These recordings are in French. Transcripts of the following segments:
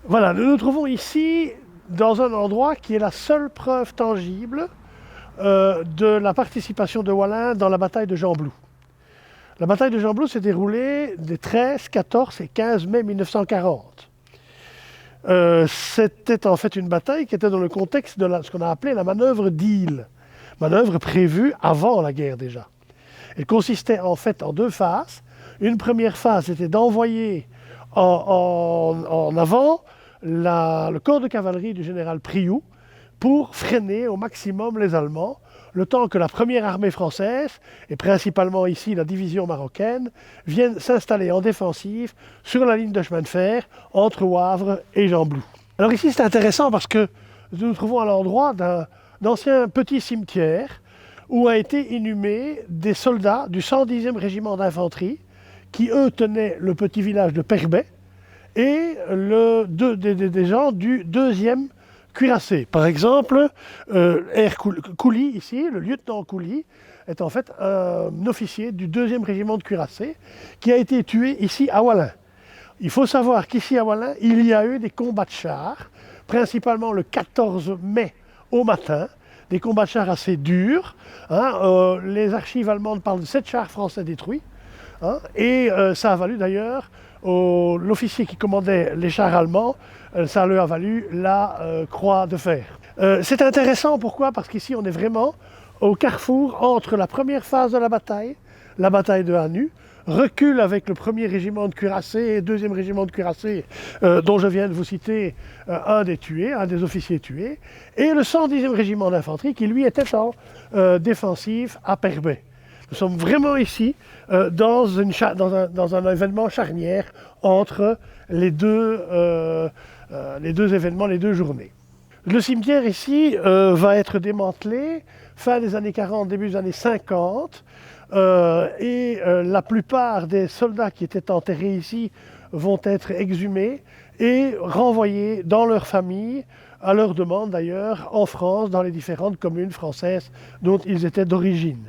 Voilà, nous nous trouvons ici dans un endroit qui est la seule preuve tangible de la participation de Wallin dans la bataille de Gembloux. La bataille de Gembloux s'est déroulée des 13, 14 et 15 mai 1940. C'était en fait une bataille qui était dans le contexte de ce qu'on a appelé la manœuvre d'Isle, manœuvre prévue avant la guerre déjà. Elle consistait en fait en deux phases. Une première phase était d'envoyer en avant le corps de cavalerie du général Priou pour freiner au maximum les Allemands, le temps que la première armée française, et principalement ici la division marocaine, vienne s'installer en défensive sur la ligne de chemin de fer entre Wavre et Gembloux. Alors ici c'est intéressant parce que nous nous trouvons à l'endroit d'un ancien petit cimetière où a été inhumé des soldats du 110e régiment d'infanterie qui eux tenaient le petit village de Perbais et des gens du 2e cuirassé. Par exemple, Couly, ici, le lieutenant Couly, est en fait un officier du 2e régiment de cuirassé qui a été tué ici à Wallin. Il faut savoir qu'ici à Wallin, il y a eu des combats de chars, principalement le 14 mai au matin, des combats de chars assez durs. Les archives allemandes parlent de 7 chars français détruits. Et ça a valu d'ailleurs l'officier qui commandait les chars allemands, ça lui a valu la croix de fer. C'est intéressant, pourquoi? Parce qu'ici on est vraiment au carrefour entre la première phase de la bataille de Hanu, recul avec le 1er régiment de cuirassés et 2e régiment de cuirassés dont je viens de vous citer un des officiers tués, et le 110e régiment d'infanterie qui lui était en défensive à Perbais. Nous sommes vraiment ici dans un événement charnière entre les deux événements, les deux journées. Le cimetière ici va être démantelé fin des années 40, début des années 50, et la plupart des soldats qui étaient enterrés ici vont être exhumés et renvoyés dans leur famille, à leur demande d'ailleurs, en France, dans les différentes communes françaises dont ils étaient d'origine.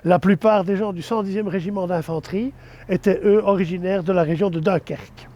La plupart des gens du 110e régiment d'infanterie étaient eux originaires de la région de Dunkerque.